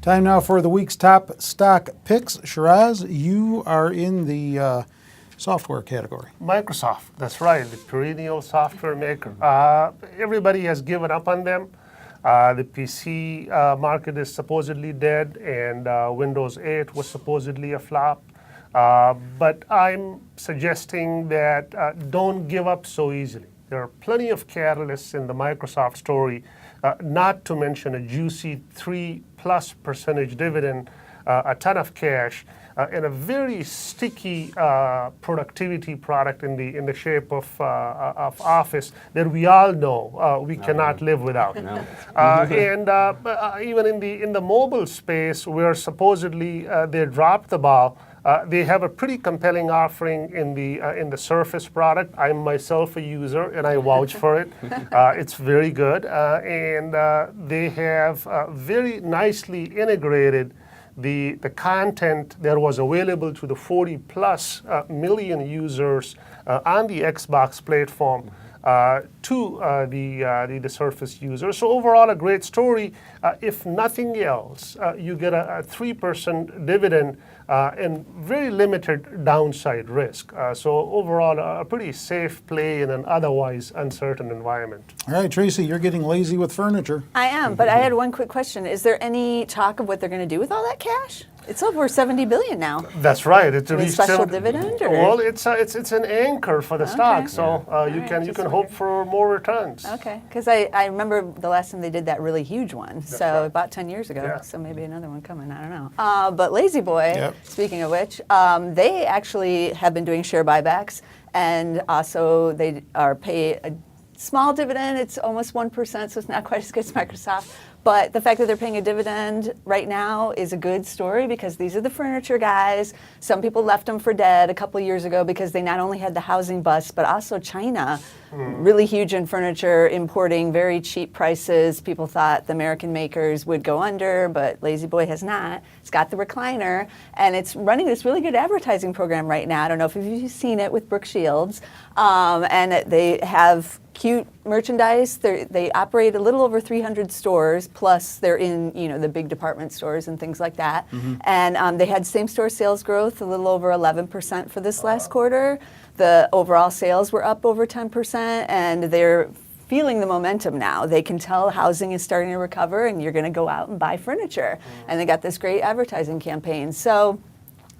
Time now for the week's top stock picks. Shiraz, you are in the software category. Microsoft, that's right, the perennial software maker. Everybody has given up on them. The PC market is supposedly dead, and Windows 8 was supposedly a flop. But I'm suggesting that don't give up so easily. There are plenty of catalysts in the Microsoft story, not to mention a juicy 3+% dividend, a ton of cash, and a very sticky productivity product in the shape of Office that we all know we cannot live without. And even in the mobile space, where supposedly they dropped the ball, they have a pretty compelling offering in the Surface product. I'm myself a user, and I vouch for it. It's very good, and they have very nicely integrated the content that was available to the 40+ million users on the Xbox platform to the Surface users. So overall, a great story. If nothing else, you get a 3% dividend and very limited downside risk. So overall, a pretty safe play in an otherwise uncertain environment. All right, Tracy, you're getting lazy with furniture. I am, but I had one quick question. Is there any talk of what they're going to do with all that cash? It's over $70 billion now. That's right. It's a special dividend, or? Well, it's an anchor for the stock, so you can hope for more returns. Okay, because I remember the last time they did that really huge one, That's so right. about 10 years ago. Yeah. So maybe another one coming. I don't know. But Lazy Boy, Yep. Speaking of which, they actually have been doing share buybacks, and also they are pay a small dividend. It's almost 1%, so it's not quite as good as Microsoft. But the fact that they're paying a dividend right now is a good story, because these are the furniture guys. Some people left them for dead a couple of years ago because they not only had the housing bust, but also China, really huge in furniture, importing very cheap prices. People thought the American makers would go under, but Lazy Boy has not. It's got the recliner, and it's running this really good advertising program right now. I don't know if you've seen it with Brooke Shields. And they have cute merchandise. They operate a little over 300 stores, plus they're in the big department stores and things like that. And they had same-store sales growth a little over 11% for this last quarter. The overall sales were up over 10%, and they're feeling the momentum now. They can tell housing is starting to recover, and you're going to go out and buy furniture. And they got this great advertising campaign. So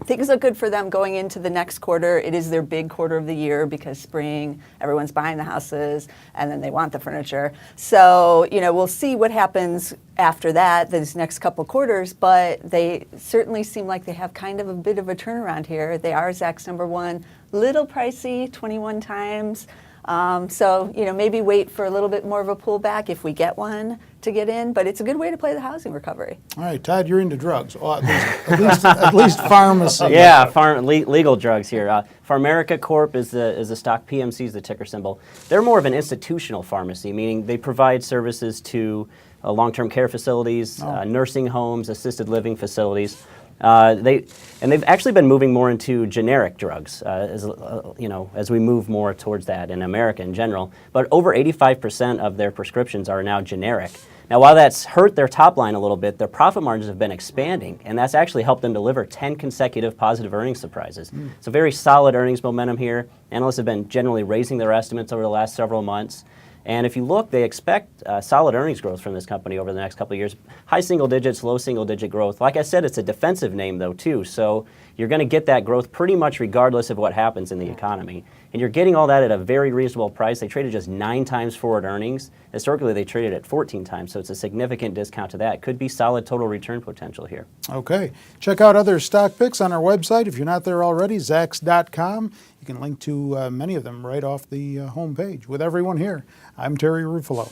things look good for them going into the next quarter. It is their big quarter of the year because spring, everyone's buying the houses, and then they want the furniture. So, we'll see what happens after that, these next couple quarters, but they certainly seem like they have kind of a bit of a turnaround here. They are Zacks number one, little pricey, 21 times. So, maybe wait for a little bit more of a pullback if we get one to get in, but it's a good way to play the housing recovery. All right, Todd, you're into drugs. Well, at least pharmacy. Yeah, legal drugs here. Pharmerica Corp is the stock. PMC is the ticker symbol. They're more of an institutional pharmacy, meaning they provide services to long-term care facilities, nursing homes, assisted living facilities. They've actually been moving more into generic drugs, as we move more towards that in America in general. But over 85% of their prescriptions are now generic. Now, while that's hurt their top line a little bit, their profit margins have been expanding, and that's actually helped them deliver 10 consecutive positive earnings surprises. So very solid earnings momentum here. Analysts have been generally raising their estimates over the last several months. And if you look, they expect solid earnings growth from this company over the next couple of years. High single digits, low single digit growth. Like I said, it's a defensive name, though, too. So you're going to get that growth pretty much regardless of what happens in the economy. And you're getting all that at a very reasonable price. They traded just 9 times forward earnings. Historically, they traded at 14 times, so it's a significant discount to that. Could be solid total return potential here. Okay. Check out other stock picks on our website. If you're not there already, Zacks.com. You can link to many of them right off the homepage. With everyone here, I'm Terry Ruffalo.